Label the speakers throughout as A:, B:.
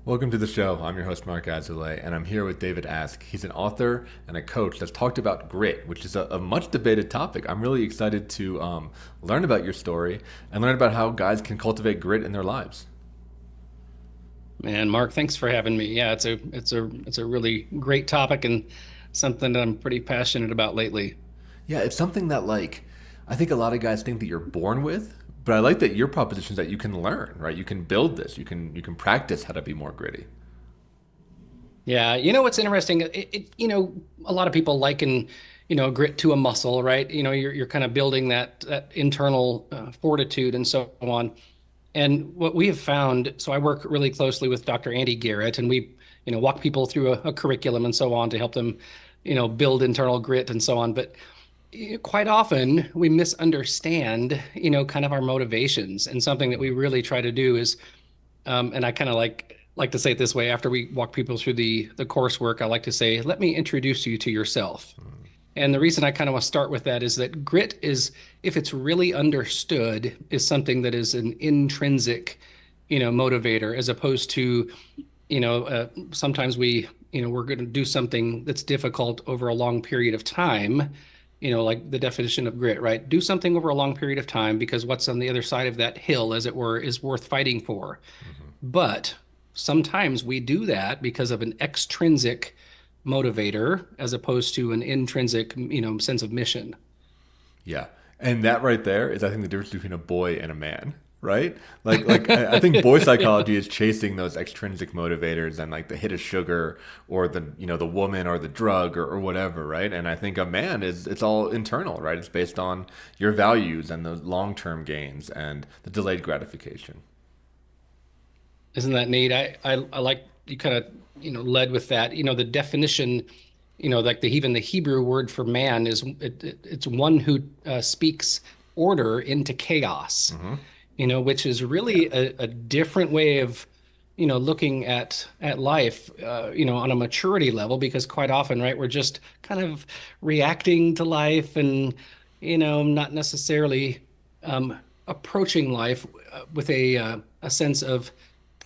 A: Welcome to the show. I'm your host, Mark Azulay, and I'm here with David Ask. He's an author and a coach that's talked about grit, which is a much debated topic. I'm really excited to learn about your story and learn about how guys can cultivate grit in their lives.
B: Man, Mark, thanks for having me. Yeah, it's a really great topic and something that I'm pretty passionate about lately.
A: Yeah, it's something that, I think a lot of guys think that you're born with, but I like that your proposition is that you can learn, right? You can build this. You can practice how to be more gritty.
B: Yeah, what's interesting? A lot of people liken, grit to a muscle, right? You're kind of building that internal fortitude and so on. And what we have found, so I work really closely with Dr. Andy Garrett, and we, walk people through a curriculum and so on to help them, build internal grit and so on. But quite often we misunderstand, kind of our motivations. And something that we really try to do is, and I kind of like to say it this way after we walk people through the coursework, I like to say, let me introduce you to yourself. And the reason I kind of want to start with that is that grit is, if it's really understood, is something that is an intrinsic, motivator, as opposed to, sometimes we're going to do something that's difficult over a long period of time, like the definition of grit, right? Do something over a long period of time because what's on the other side of that hill, as it were, is worth fighting for.
A: Hmm.
B: But sometimes we do that because of an extrinsic motivator as opposed to an intrinsic, sense of mission.
A: Yeah, and that right there is, I think, the difference between a boy and a man, right? I think boy
B: Yeah.
A: psychology is chasing those extrinsic motivators and like the hit of sugar or the woman or the drug or whatever, right? And I think a man is it's all internal, right? It's based on your values and the long term gains and the delayed gratification.
B: Isn't that neat? I like you kind of, led with that. The definition, like even the Hebrew word for man is it's one who speaks order into chaos,
A: Hmm.
B: which is
A: Yeah,
B: really a different way of, looking at life, on a maturity level, because quite often, right, we're just kind of reacting to life and, not necessarily approaching life with a sense of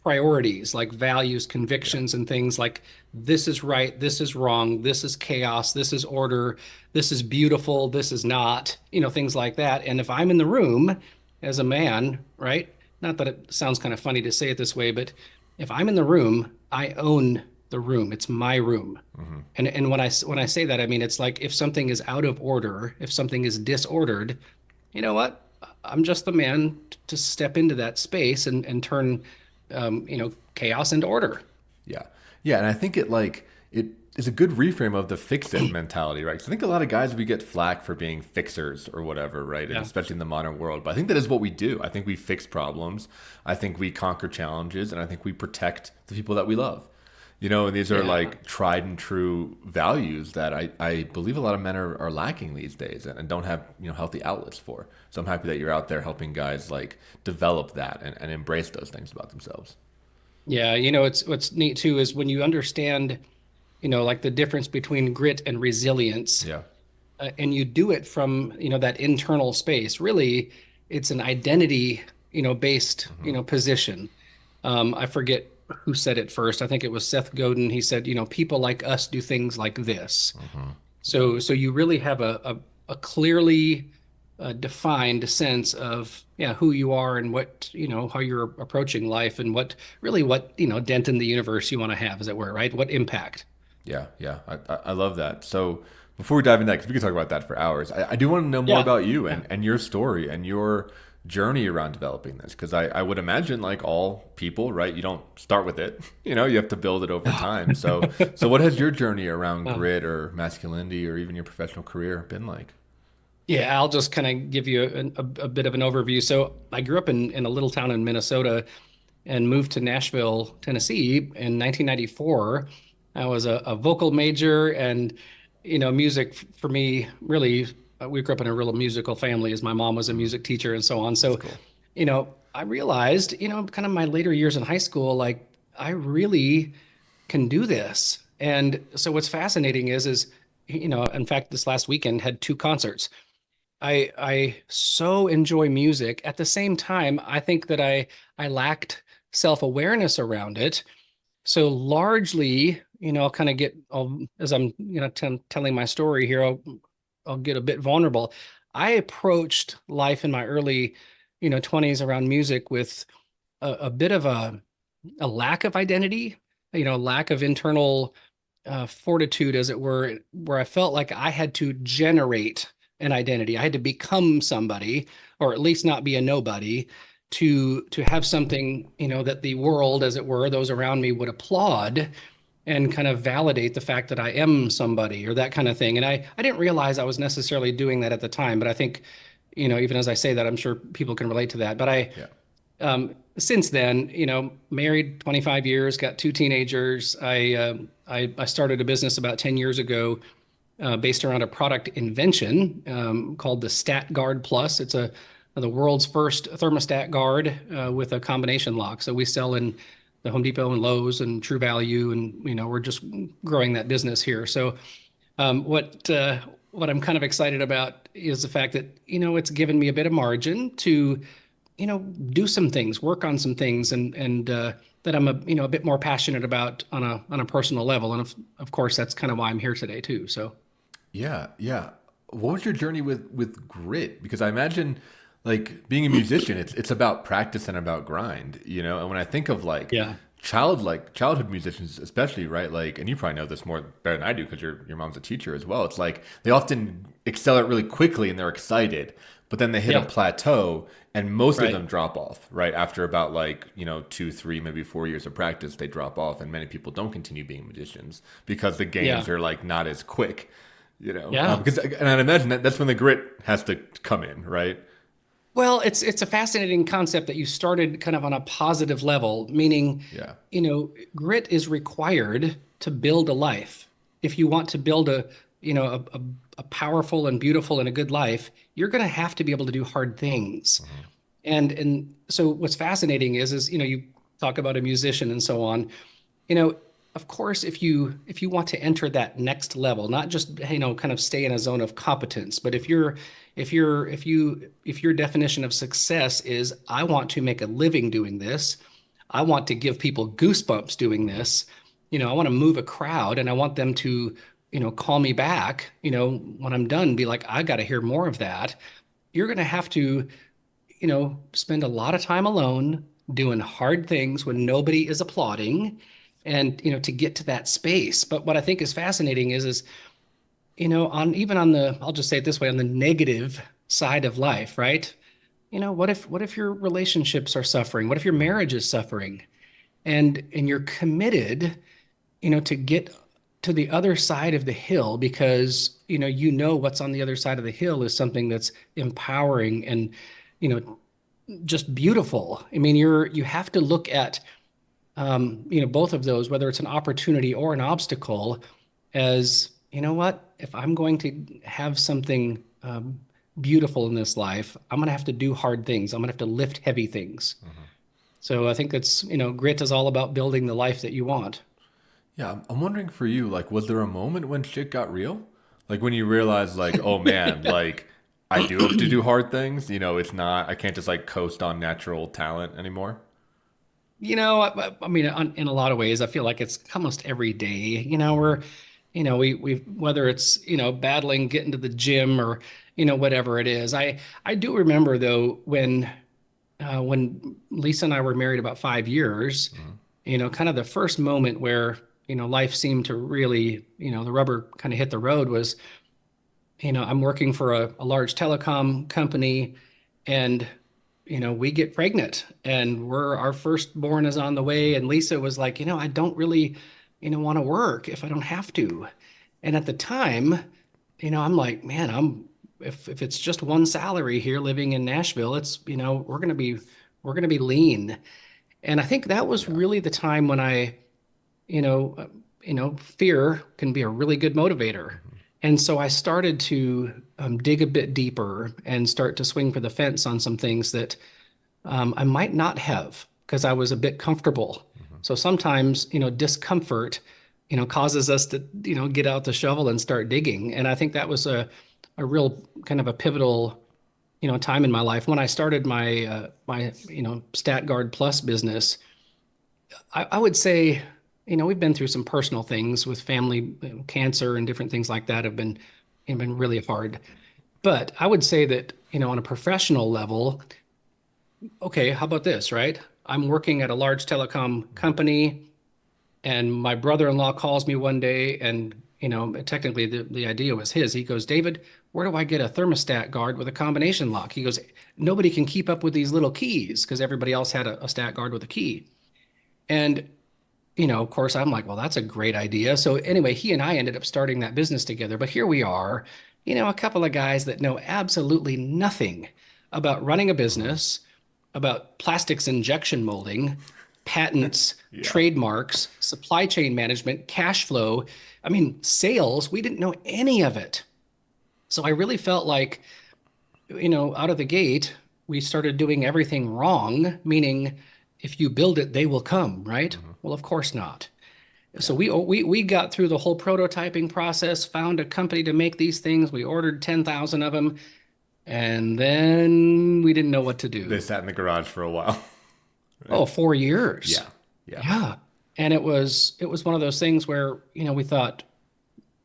B: priorities, like values,
A: yeah,
B: convictions, and things like this is right, this is wrong, this is chaos, this is order, this is beautiful, this is not, things like that. And if I'm in the room as a man, right? Not that it sounds kind of funny to say it this way, but if I'm in the room, I own the room. It's my room.
A: hmm,
B: And when I say that, I mean it's like if something is out of order, if something is disordered, you know what? I'm just the man to step into that space and turn, chaos into order.
A: yeah, yeah. And I think it is a good reframe of the fix it mentality, right? 'Cause I think a lot of guys, we get flack for being fixers or whatever, right? And
B: Yeah.
A: especially in the modern world. But I think that is what we do. I think we fix problems. I think we conquer challenges, and I think we protect the people that we love. And these are
B: Yeah.
A: like tried and true values that I believe a lot of men are lacking these days and don't have, healthy outlets for. So I'm happy that you're out there helping guys like develop that and embrace those things about themselves.
B: Yeah. It's what's neat too is when you understand, like the difference between grit and resilience,
A: Yeah.
B: and you do it from, that internal space. Really, it's an identity, based,
A: Hmm.
B: position. I forget who said it first. I think it was Seth Godin. He said, people like us do things like this.
A: Hmm. Yeah.
B: So you really have a clearly defined sense of, yeah, who you are and what, how you're approaching life and what dent in the universe you want to have, as it were, right? What impact?
A: Yeah, yeah, I love that. So before we dive into that, because we could talk about that for hours, I do want to know more
B: Yeah.
A: about you
B: Yeah.
A: and your story and your journey around developing this. Because I would imagine, like all people, right, you don't start with it. You have to build it over time. So what has your journey around
B: Uh,
A: grit or masculinity or even your professional career been like?
B: yeah, I'll just kind of give you a bit of an overview. So I grew up in a little town in Minnesota and moved to Nashville, Tennessee in 1994. I was a vocal major, and music for me really, we grew up in a real musical family, as my mom was a
A: Mm,
B: music teacher and so on.
A: that's
B: So,
A: cool.
B: I realized, kind of my later years in high school, like I really can do this. And so what's fascinating is, in fact, this last weekend had two concerts. I so enjoy music. At the same time, I think that I lacked self-awareness around it. So largely, I'll kind of as I'm, telling my story here, I'll get a bit vulnerable. I approached life in my early, 20s around music with a bit of a lack of identity, lack of internal fortitude, as it were, where I felt like I had to generate an identity. I had to become somebody, or at least not be a nobody, to have something, that the world, as it were, those around me would applaud and kind of validate the fact that I am somebody or that kind of thing. And I didn't realize I was necessarily doing that at the time, but I think, even as I say that, I'm sure people can relate to that. But
A: Yeah.
B: since then, married 25 years, got two teenagers. I started a business about 10 years ago, based around a product invention called the StatGuard Plus. It's the world's first thermostat guard with a combination lock. So we sell in the Home Depot and Lowe's and True Value, and we're just growing that business here. So what I'm kind of excited about is the fact that it's given me a bit of margin to do some things, work on some things, and that I'm a bit more passionate about on a personal level. And of course, that's kind of why I'm here today too. So
A: Yeah, yeah. What was your journey with grit? Because I imagine like being a musician, it's about practice and about grind, you know? And when I think of
B: yeah,
A: childhood musicians especially, right? Like, and you probably know this more better than I do because your mom's a teacher as well. It's like they often accelerate really quickly and they're excited, but then they hit a
B: yeah,
A: plateau and most of
B: right,
A: them drop off, right? After about like, 2, 3, maybe 4 years of practice, they drop off and many people don't continue being magicians because the
B: yeah,
A: gains are like not as quick, you know?
B: yeah.
A: Because, and I'd imagine that's when the grit has to come in, right?
B: Well, it's a fascinating concept that you started kind of on a positive level, meaning,
A: Yeah.
B: grit is required to build a life. If you want to build a powerful and beautiful and a good life, you're going to have to be able to do hard things.
A: Hmm.
B: And so what's fascinating is you talk about a musician and so on. you know, of course, if you want to enter that next level, not just kind of stay in a zone of competence, but if your definition of success is I want to make a living doing this, I want to give people goosebumps doing this, I want to move a crowd and I want them to call me back, when I'm done, be like, I got to hear more of that. You're going to have to spend a lot of time alone doing hard things when nobody is applauding and, to get to that space. But what I think is fascinating is, on the, I'll just say it this way, on the negative side of life, right? What if your relationships are suffering? What if your marriage is suffering? And you're committed, to get to the other side of the hill because, what's on the other side of the hill is something that's empowering and, you know, just beautiful. I mean, you have to look at both of those, whether it's an opportunity or an obstacle, as what, if I'm going to have something beautiful in this life, I'm going to have to do hard things. I'm going to have to lift heavy things.
A: Hmm.
B: So I think that's, grit is all about building the life that you want.
A: Yeah, I'm wondering for you, like, was there a moment when shit got real? Like when you realized, like, oh man, like I do have to do hard things. It's not, I can't just like coast on natural talent anymore.
B: I mean, in a lot of ways, I feel like it's almost every day. We whether it's battling getting to the gym or whatever it is. I do remember though when Lisa and I were married about 5 years,
A: Hmm.
B: kind of the first moment where life seemed to really the rubber kind of hit the road was I'm working for a large telecom company, and we get pregnant, and our firstborn is on the way, and Lisa was like, I don't really want to work if I don't have to. And at the time, I'm like, man, if it's just one salary here living in Nashville, it's we're gonna be lean. And I think that was
A: Yeah.
B: really the time when fear can be a really good motivator.
A: Hmm.
B: And so I started to dig a bit deeper and start to swing for the fence on some things that I might not have because I was a bit comfortable.
A: Hmm.
B: So sometimes, discomfort, causes us to, get out the shovel and start digging. And I think that was a real kind of a pivotal, time in my life when I started my StatGuard Plus business. I would say. we've been through some personal things with family, cancer and different things like that have been really hard. But I would say that, on a professional level, okay, how about this, right? I'm working at a large telecom company, and my brother-in-law calls me one day, and technically the idea was his. He goes, David, where do I get a thermostat guard with a combination lock? He goes, nobody can keep up with these little keys because everybody else had a stat guard with a key. And of course, I'm like, well, that's a great idea. So anyway, he and I ended up starting that business together. But here we are, a couple of guys that know absolutely nothing about running a
A: Mhm.
B: business, about plastics injection molding, patents,
A: Yeah.
B: trademarks, supply chain management, cash flow. I mean, sales, we didn't know any of it. So I really felt like, out of the gate, we started doing everything wrong, meaning if you build it, they will come, right?
A: Mhm.
B: Well, of course not. So
A: Yeah.
B: we got through the whole prototyping process, found a company to make these things. We ordered 10,000 of them, and then we didn't know what to
A: They
B: do.
A: sat in the garage for a while. Right?
B: Oh, 4 years.
A: Yeah. Yeah.
B: Yeah. And it was one of those things where, we thought,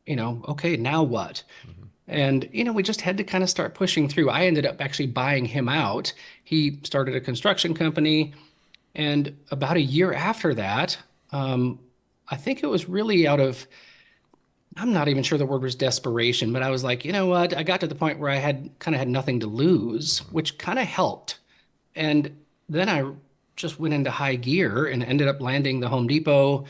B: okay, now what?
A: Mhm.
B: And, we just had to kind of start pushing through. I ended up actually buying him out. He started a construction company. And about a year after that, um, I think it was really out of, I'm not even sure the word was desperation, but I was like, you know what? I got to the point where I had nothing to lose,
A: Mhm.
B: which kind of helped. And then I just went into high gear and ended up landing the Home Depot,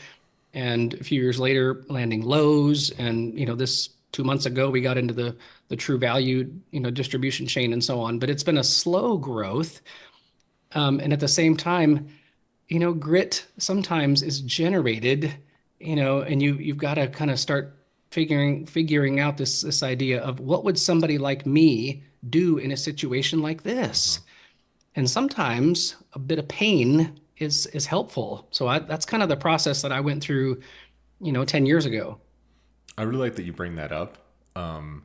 B: and a few years later landing Lowe's. And this 2 months ago we got into the True Value distribution chain and so on. But it's been a slow growth, and at the same time, grit sometimes is generated, and you've got to kind of start figuring out this idea of what would somebody like me do in a situation like this.
A: Mhm.
B: And sometimes a bit of pain is helpful. So that's kind of the process that I went through, 10 years ago.
A: I really like that you bring that up. Um,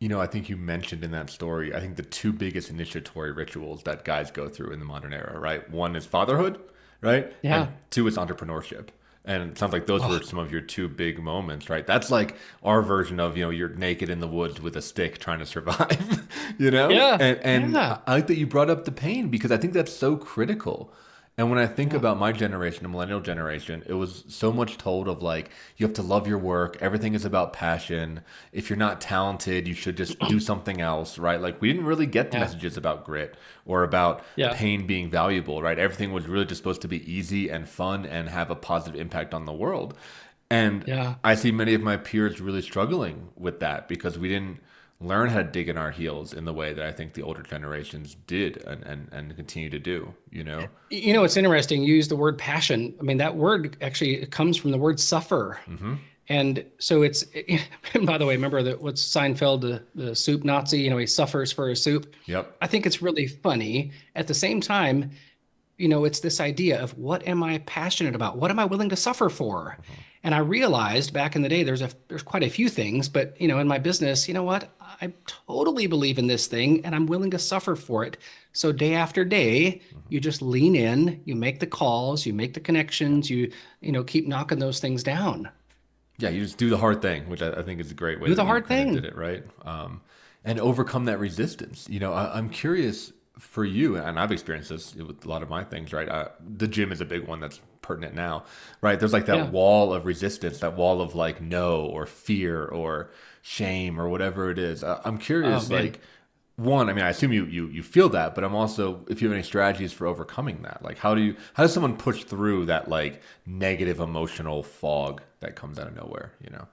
A: I think you mentioned in that story, I think the two biggest initiatory rituals that guys go through in the modern era, right? One is fatherhood, right? And
B: Yeah.
A: two is entrepreneurship. And it sounds like those were
B: Oh,
A: some of your two big moments, right? That's like our version of, you're naked in the woods with a stick trying to survive, you know?
B: yeah.
A: And
B: Yeah.
A: I like that you brought up the pain because I think that's so critical. And when I think
B: Yeah.
A: about my generation, the millennial generation, it was so much told of like, you have to love your work. Everything is about passion. If you're not talented, you should just do something else, right? Like, we didn't really get the
B: Yeah.
A: messages about grit or about
B: Yeah.
A: pain being valuable, right? Everything was really just supposed to be easy and fun and have a positive impact on the world. And
B: Yeah.
A: I see many of my peers really struggling with that because we didn't learn how to dig in our heels in the way that I think the older generations did and continue to do, you know?
B: It's interesting. You use the word passion. I mean, that word actually comes from the word suffer.
A: Hmm.
B: And so it's, and by the way, remember that what's Seinfeld, the soup Nazi, he suffers for his soup.
A: Yep.
B: I think it's really funny. At the same time, it's this idea of what am I passionate about? What am I willing to suffer for?
A: Hmm.
B: And I realized back in the day, there's quite a few things, but in my business, you know what? I totally believe in this thing and I'm willing to suffer for it. So day after day,
A: Hmm.
B: you just lean in, you make the calls, you make the connections, keep knocking those things down.
A: Yeah, you just do the hard thing, which I think is a great way
B: Do
A: that
B: the
A: you
B: hard
A: kind of did
B: thing.
A: it, right? And overcome that resistance. I'm curious for you, and I've experienced this with a lot of my things, right? The gym is a big one that's pertinent now, right? There's like that
B: Yeah.
A: wall of resistance, that wall of like no or fear or shame or whatever it is. I'm
B: Oh
A: curious,
B: man.
A: like, one, I mean, I assume you feel that, but I'm also, if you have any strategies for overcoming that, like how does someone push through that like negative emotional fog that comes out of nowhere, you know?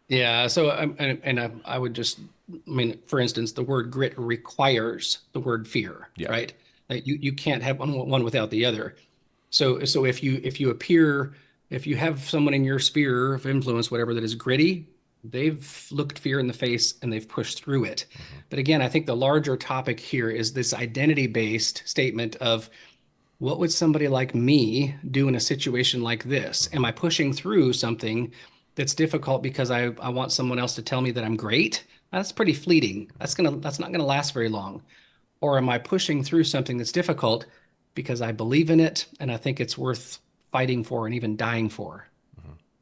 B: Yeah. So, I would just, I mean, for instance, the word grit requires the word fear,
A: Yeah.
B: right? That you can't have one without the other. So if you have someone in your sphere of influence, whatever, that is gritty, they've looked fear in the face and they've pushed through it.
A: Hmm.
B: But again, I think the larger topic here is this identity-based statement of what would somebody like me do in a situation like this? Am
A: Hmm.
B: I pushing through something that's difficult because I want someone else to tell me that I'm great? That's pretty fleeting. That's not gonna last very long. Or am I pushing through something that's difficult because I believe in it and I think it's worth fighting for and even dying for?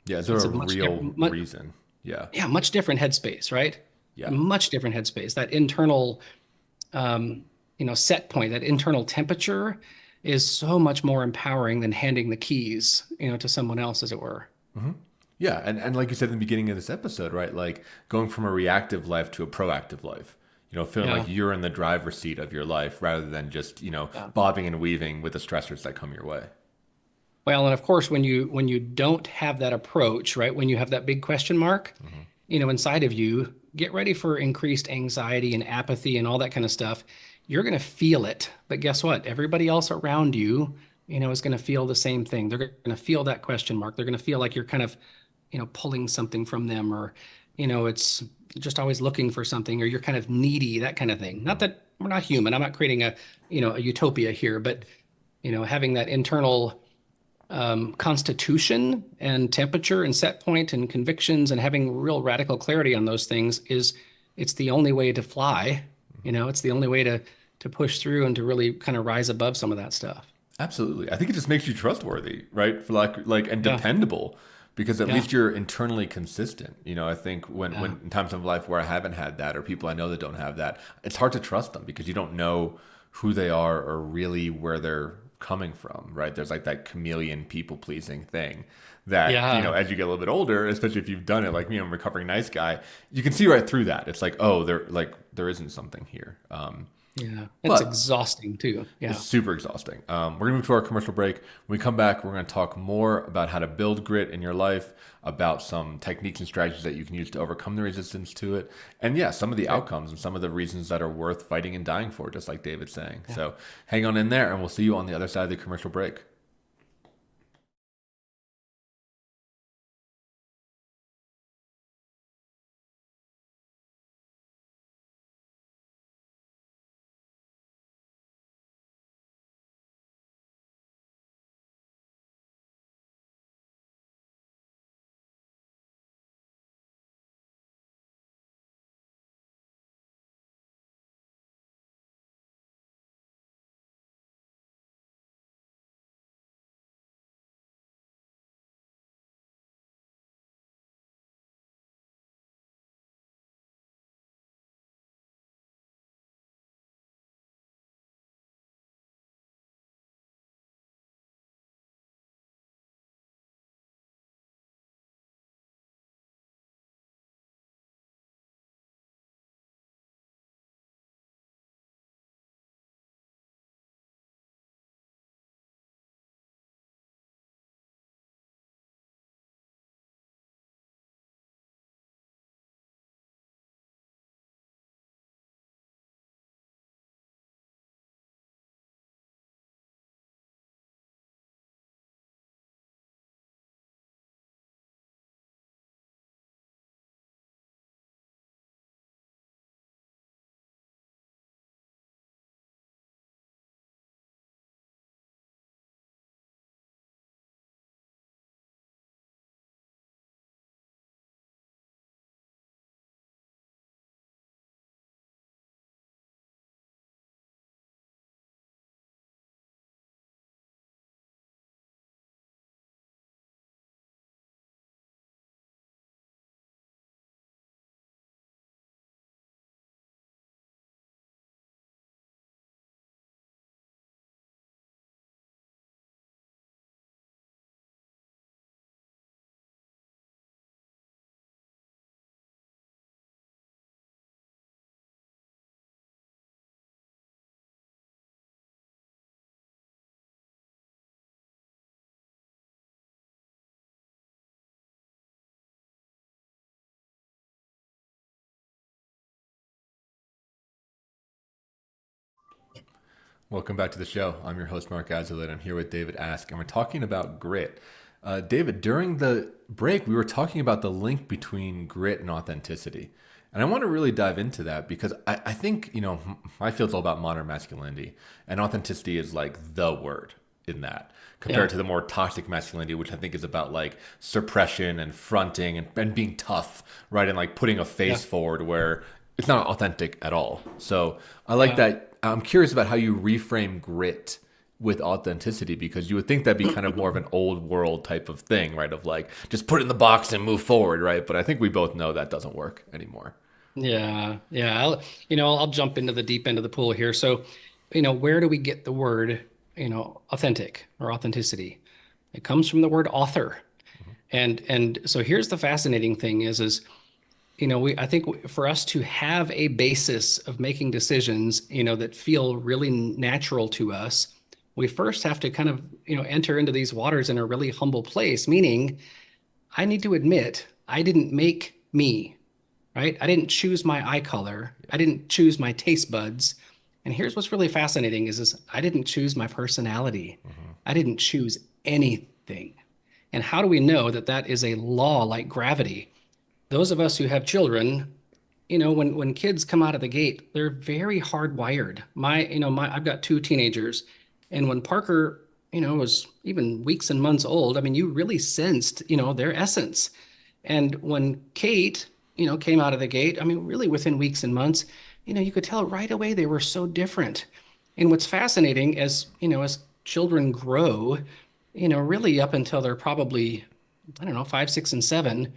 A: Yeah, is there
B: It's
A: a
B: a much
A: real
B: different,
A: reason? Yeah.
B: yeah, much different headspace, right? A
A: Yeah.
B: much different headspace. That internal, um, set point, that internal temperature is so much more empowering than handing the keys, to someone else, as it were.
A: Yeah, and like you said in the beginning of this episode, right? Like going from a reactive life to a proactive life. Feeling like
B: Yeah.
A: you're in the driver's seat of your life rather than just,
B: Yeah.
A: bobbing and weaving with the stressors that come your way.
B: Well, and of course, when you don't have that approach, right? When you have that big question mark,
A: Hmm.
B: inside of you, get ready for increased anxiety and apathy and all that kind of stuff. You're going to feel it. But guess what? Everybody else around you, is going to feel the same thing. They're going to feel that question mark. They're going to feel like you're kind of, pulling something from them, or, it's just always looking for something, or you're kind of needy, that kind of thing. Not that we're not human. I'm not creating a utopia here, but, having that internal constitution and temperature and set point and convictions and having real radical clarity on those things it's the only way to fly. It's the only way to push through and to really kind of rise above some of that stuff.
A: Absolutely. I think it just makes you trustworthy, right? For like and
B: Yeah.
A: dependable because at
B: Yeah.
A: least you're internally consistent. I think when
B: Yeah.
A: in times of life where I haven't had that or people I know that don't have that, it's hard to trust them because you don't know who they are or really where they're coming from, right? There's like that chameleon people pleasing thing that,
B: Yeah.
A: as you get a little bit older, especially if you've done it like me, I'm a recovering nice guy, you can see right through that. It's like, oh, there isn't something here.
B: Yeah. It's
A: But
B: exhausting too.
A: it's
B: Yeah.
A: super exhausting. We're going to move to our commercial break. When we come back, we're going to talk more about how to build grit in your life, about some techniques and strategies that you can use to overcome the resistance to it. And yeah, some of the
B: Okay.
A: outcomes and some of the reasons that are worth fighting and dying for, just like David's saying.
B: Yeah.
A: So hang on in there, and we'll see you on the other side of the commercial break. Welcome back to the show. I'm your host, Mark Azulit. I'm here with David Ask, and we're talking about grit. David, during the break, we were talking about the link between grit and authenticity. And I want to really dive into that because I think, my field's all about modern masculinity, and authenticity is like the word in that compared
B: Yeah.
A: to the more toxic masculinity, which I think is about like suppression and fronting and being tough, right? And like putting a
B: Yeah.
A: face forward where it's not authentic at all. So I like
B: Yeah.
A: that. I'm curious about how you reframe grit with authenticity, because you would think that'd be kind of more of an old world type of thing, right? Of like, just put it in the box and move forward, right? But I think we both know that doesn't work anymore.
B: Yeah, yeah. I'll jump into the deep end of the pool here. So, where do we get the word, authentic or authenticity? It comes from the word author. And so here's the fascinating thing is I think for us to have a basis of making decisions, that feel really natural to us, we first have to kind of, enter into these waters in a really humble place, meaning I need to admit I didn't make me, right? I didn't choose my eye color. I didn't choose my taste buds. And here's what's really fascinating is I didn't choose my personality. I didn't choose anything. And how do we know that that is a law like gravity? Those of us who have children, when kids come out of the gate, they're very hardwired. I've got two teenagers, and when Parker, was even weeks and months old, I mean, you really sensed, their essence. And when Kate, came out of the gate, I mean, really within weeks and months, you could tell right away they were so different. And what's fascinating as children grow, really up until they're probably, I don't know, 5, 6, and 7,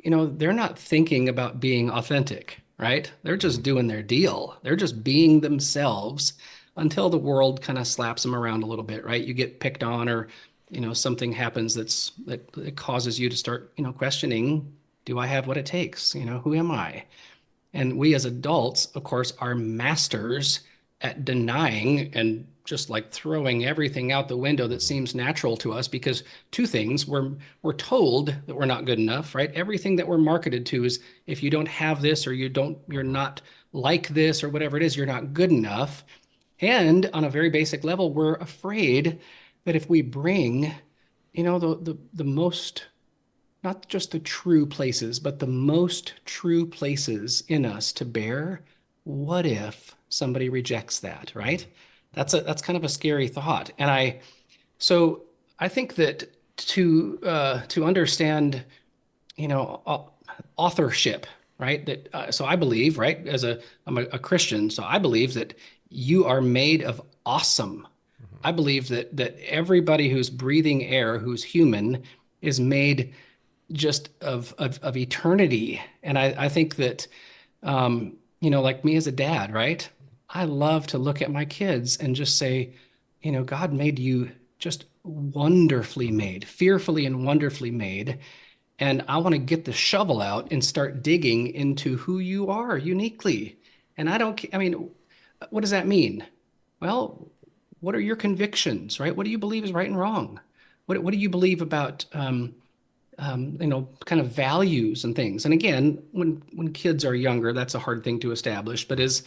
B: they're not thinking about being authentic, right? They're just doing their deal. They're just being themselves until the world kind of slaps them around a little bit, right? You get picked on or, something happens that causes you to start, questioning, do I have what it takes? Who am I? And we as adults, of course, are masters at denying and just like throwing everything out the window that seems natural to us because two things we're told that we're not good enough, right? Everything that we're marketed to is if you don't have this or you're not like this or whatever it is, you're not good enough. And on a very basic level, we're afraid that if we bring, the most, not just the true places, but the most true places in us to bear, what if somebody rejects that, right? That's kind of a scary thought. So I think that to understand, authorship, right? So I believe, right, I'm a Christian, so I believe that you are made of awesome. I believe that everybody who's breathing air, who's human, is made just of eternity. And I think that, like me as a dad, right? I love to look at my kids and just say, God made you just wonderfully made, fearfully and wonderfully made. And I want to get the shovel out and start digging into who you are uniquely. And I mean, what does that mean? Well, what are your convictions, right? What do you believe is right and wrong? What do you believe about, kind of values and things? And again, when kids are younger, that's a hard thing to establish. But as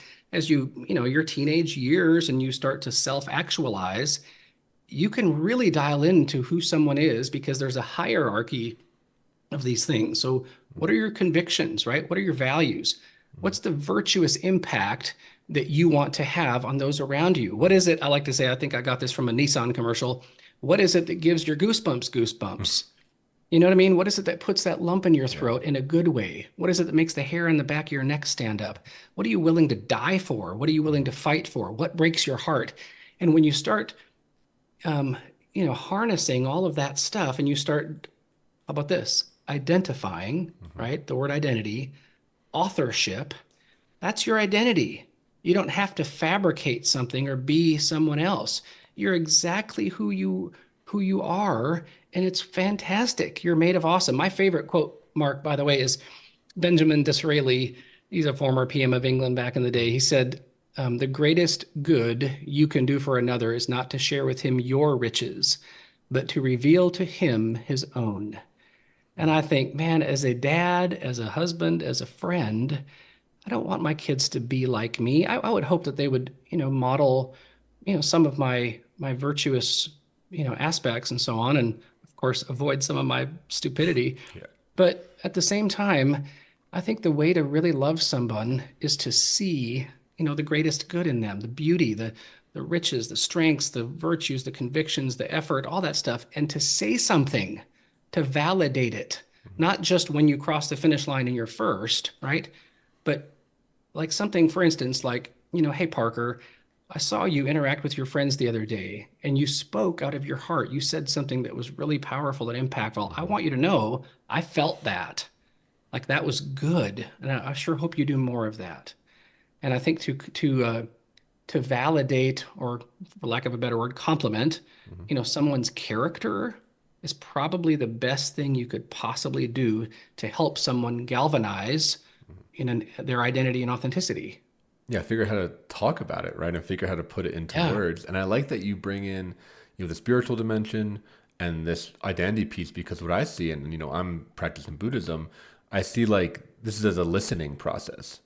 B: your teenage years and you start to self-actualize, you can really dial into who someone is because there's a hierarchy of these things. So what are your convictions, right? What are your values? What's the virtuous impact that you want to have on those around you? What is it? I like to say, I think I got this from a Nissan commercial. What is it that gives your goosebumps? You know what I mean? What is it that puts that lump in your throat in a good way? What is it that makes the hair on the back of your neck stand up? What are you willing to die for? What are you willing to fight for? What breaks your heart? And when you start, harnessing all of that stuff and you start, how about this? Identifying, right? The word identity, authorship, that's your identity. You don't have to fabricate something or be someone else. You're exactly who you are, and it's fantastic. You're made of awesome. My favorite quote, Mark, by the way, is Benjamin Disraeli. He's a former PM of England back in the day. He said, the greatest good you can do for another is not to share with him your riches, but to reveal to him his own. And I think, man, as a dad, as a husband, as a friend, I don't want my kids to be like me. I would hope that they would, model, some of my virtuous, aspects and so on, and of course avoid some of my stupidity.
A: Yeah.
B: But at the same time, I think the way to really love someone is to see, the greatest good in them, the beauty, the riches, the strengths, the virtues, the convictions, the effort, all that stuff, and to say something, to validate it, not just when you cross the finish line and you're first, right? But like something, for instance, like, hey, Parker, I saw you interact with your friends the other day and you spoke out of your heart. You said something that was really powerful and impactful. I
A: Mhm.
B: want you to know I felt that. Like that was good. And I sure hope you do more of that. And I think to validate, or for lack of a better word, compliment,
A: Mhm.
B: someone's character is probably the best thing you could possibly do to help someone galvanize their identity and authenticity.
A: Yeah, figure out how to talk about it, right? And figure out how to put it into
B: Yeah.
A: words. And I like that you bring in, the spiritual dimension and this identity piece because what I see, and I'm practicing Buddhism, I see like this is as a listening process,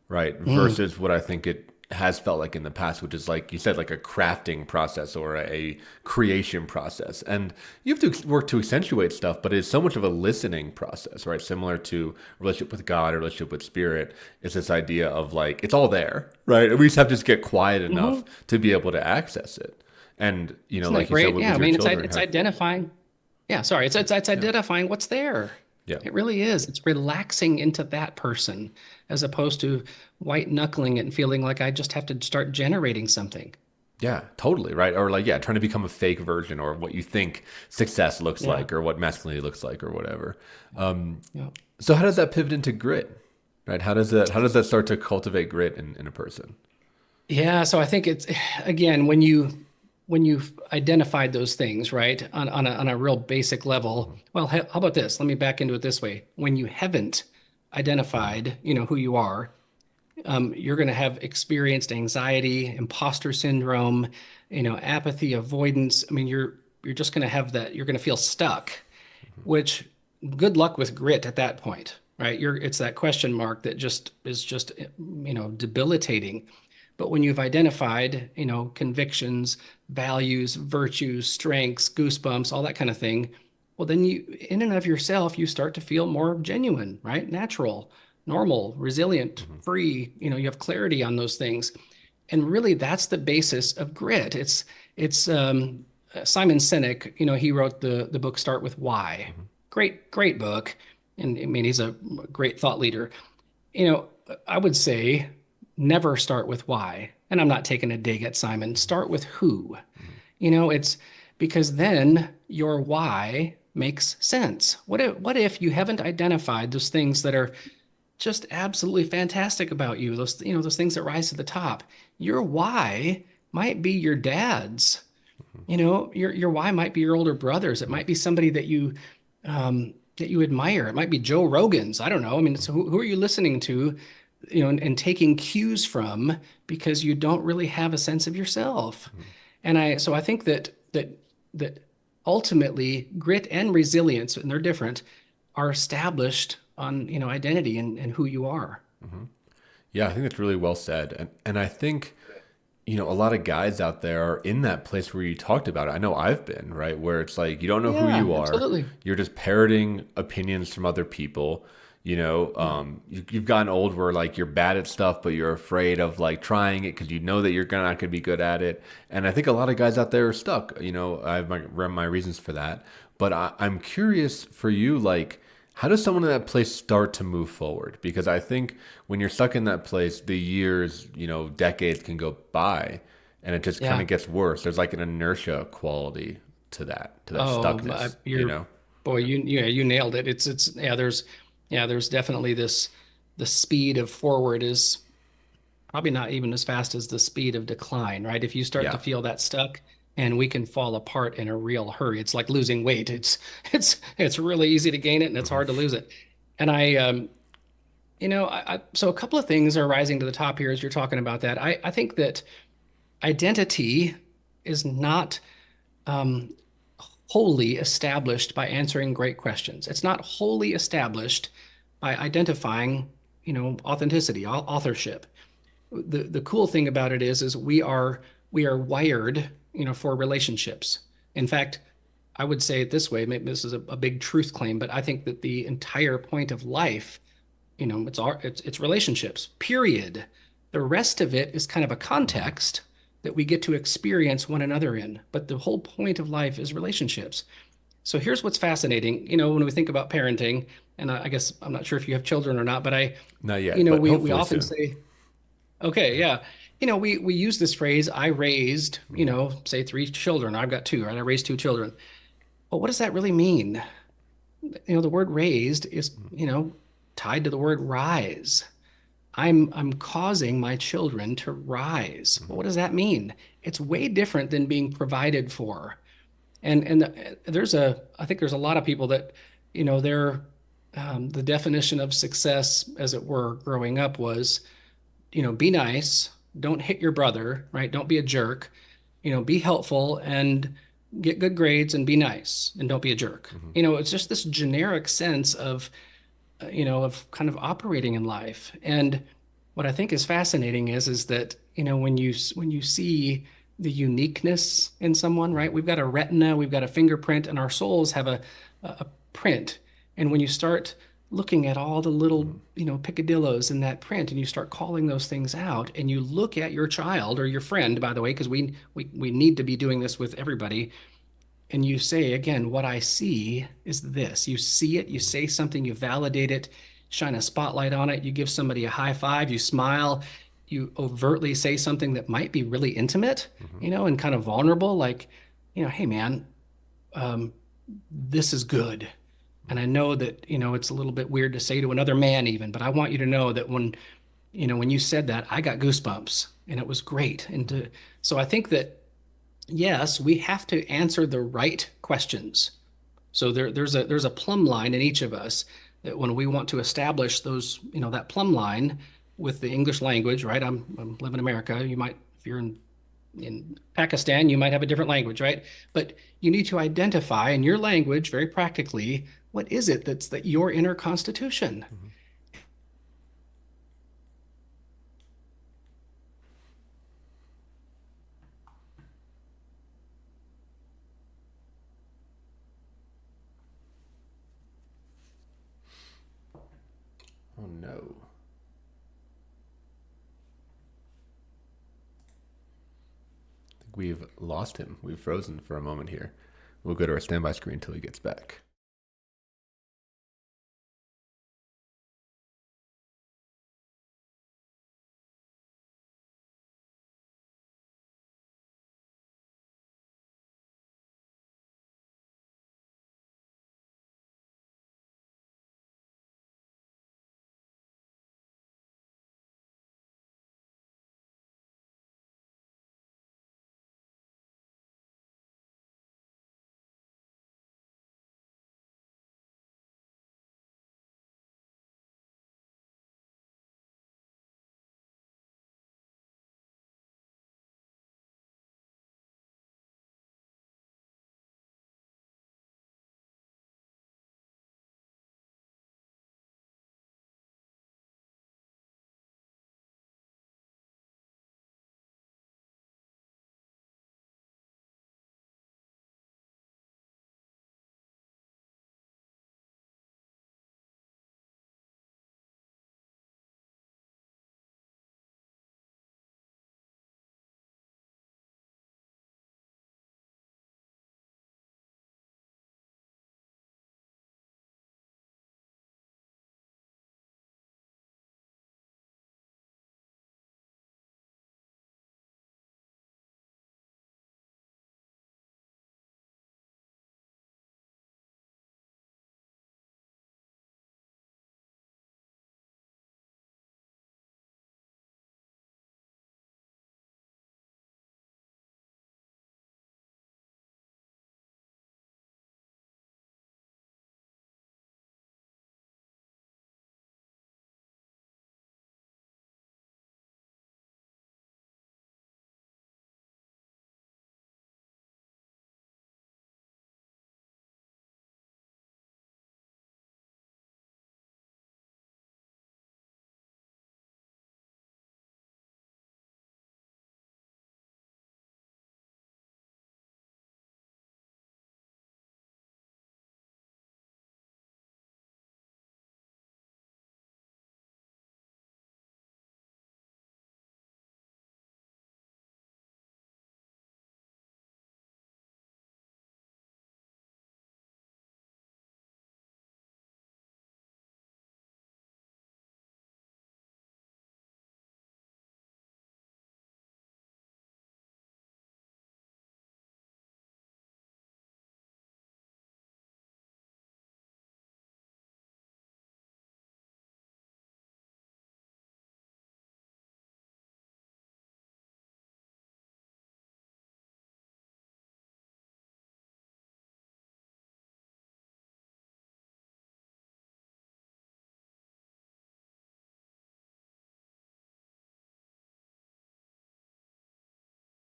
A: right?
B: Mm.
A: Versus what I think it has felt like in the past, which is like you said, like a crafting process or a creation process. And you have to work to accentuate stuff, but it's so much of a listening process, right? Similar to relationship with God or relationship with spirit. It's this idea of like it's all there, right? And we just have to just get quiet enough
B: Hmm.
A: to be able to access it. And
B: Isn't that
A: like you said
B: great?
A: with,
B: Yeah.
A: with
B: I
A: your
B: mean,
A: children,
B: it's
A: have
B: identifying. Yeah. Sorry. It's
A: yeah,
B: identifying what's there.
A: yeah.
B: It really is. It's relaxing into that person as opposed to white knuckling it and feeling like I just have to start generating something.
A: Yeah, totally, right? Or like, yeah, trying to become a fake version or what you think success looks
B: Yeah.
A: like or what masculinity looks like or whatever. Um,
B: Yeah.
A: so how does that pivot into grit, right? How does that start to cultivate grit in a person?
B: Yeah, so I think it's again when you've identified those things, right, on a real basic level.
A: Mhm.
B: Well, how about this? Let me back into it this way. When you haven't
A: Mhm.
B: identified, who you are, you're going to have experienced anxiety, imposter syndrome, apathy, avoidance. I mean, you're just going to have that. You're going to feel stuck, which good luck with grit at that point, right? It's that question mark that just is just debilitating. But when you've identified, convictions, values, virtues, strengths, goosebumps, all that kind of thing, well, then you, in and of yourself, you start to feel more genuine, right? Natural, normal, resilient,
A: Mhm.
B: free. You have clarity on those things. And really, that's the basis of grit. It's Simon Sinek, he wrote the book Start with Why.
A: Mhm.
B: Great book. And I mean, he's a great thought leader. You know, I would say never start with why. And I'm not taking a dig at Simon. Start with who.
A: Mhm.
B: It's because then your why makes sense. What if you haven't identified those things that are just absolutely fantastic about you, those things that rise to the top? Your why might be your dad's.
A: Mhm.
B: Your why might be your older brothers. It
A: Mhm.
B: might be somebody that you admire. It might be Joe Rogan's. I don't know. I mean,
A: Mhm.
B: so who are you listening to, and taking cues from because you don't really have a sense of yourself?
A: Mhm.
B: So I think that ultimately grit and resilience, and they're different, are established on, identity and who you are.
A: Mhm. Yeah, I think that's really well said. And I think, a lot of guys out there are in that place where you talked about it. I know I've been, right? Where it's like you don't know who
B: Yeah,
A: you are.
B: absolutely.
A: You're just parroting opinions from other people.
B: Yeah.
A: You've gotten old where like you're bad at stuff, but you're afraid of like trying it because you know that you're not going to be good at it. And I think a lot of guys out there are stuck. I have my reasons for that. But I'm curious for you, like, how does someone in that place start to move forward? Because I think when you're stuck in that place, the years, decades can go by and it just kind
B: Yeah.
A: of gets worse. There's like an inertia quality to that
B: Oh,
A: stuckness,
B: you're boy, you nailed it. There's definitely the speed of forward is probably not even as fast as the speed of decline, right? If you start to
A: Yeah.
B: feel that stuck, and we can fall apart in a real hurry. It's like losing weight. It's really easy to gain it and it's
A: Hmm.
B: hard to lose it. And so a couple of things are rising to the top here as you're talking about that. I think that identity is not um, wholly established by answering great questions. It's not wholly established by identifying, authenticity, authorship. The cool thing about it is we are wired, for relationships. In fact, I would say it this way, maybe this is a big truth claim, but I think that the entire point of life, it's relationships, period. The rest of it is kind of a
A: Hmm.
B: context that we get to experience one another in. But the whole point of life is relationships. So here's what's fascinating, when we think about parenting, and I guess I'm not sure if you have children or not, but
A: Not yet, but
B: we
A: hopefully
B: often
A: soon.
B: say, okay, yeah. we use this phrase, I raised, say 3 children. I've got two, right? I raised 2 children. Well, what does that really mean? The word raised is, tied to the word rise. I'm causing my children to rise. Well, what does that mean? It's way different than being provided for. And I think there's a lot of people that, their the definition of success, as it were, growing up was, be nice, don't hit your brother, right? Don't be a jerk, be helpful and get good grades and be nice and don't be a jerk.
A: Mm-hmm.
B: It's just this generic sense of kind of operating in life. And what I think is fascinating is that, when you see the uniqueness in someone, right? We've got a retina, we've got a fingerprint, and our souls have a print. And when you start looking at all the little, picadillos in that print, and you start calling those things out, and you look at your child or your friend, by the way, because we need to be doing this with everybody, and you say, again, what I see is this. You see it, you say something, you validate it, shine a spotlight on it, you give somebody a high five, you smile, you overtly say something that might be really intimate,
A: Mm-hmm.
B: and kind of vulnerable, like, hey man, um, this is good. And I know that, it's a little bit weird to say to another man even, but I want you to know that when you said that, I got goosebumps and it was great. So I think that yes, we have to answer the right questions. So there's a plumb line in each of us that when we want to establish those, that plumb line with the English language, right? I'm live in America. You might, if you're in Pakistan, you might have a different language, right? But you need to identify in your language very practically what is it that your inner constitution.
A: Mm-hmm. Oh no. I think we've lost him. We've frozen for a moment here. We'll go to our standby screen until he gets back.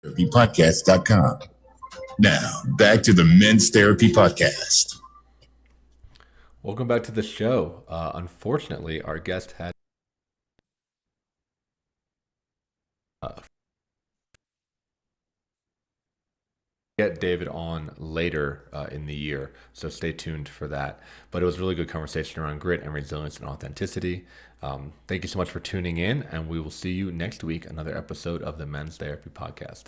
C: Podcast.com. Now, back to the Men's Therapy Podcast.
A: Welcome back to the show. Unfortunately, our guest had get David on later in the year, so stay tuned for that. But it was a really good conversation around grit and resilience and authenticity. Thank you so much for tuning in, and we will see you next week, another episode of the Men's Therapy Podcast.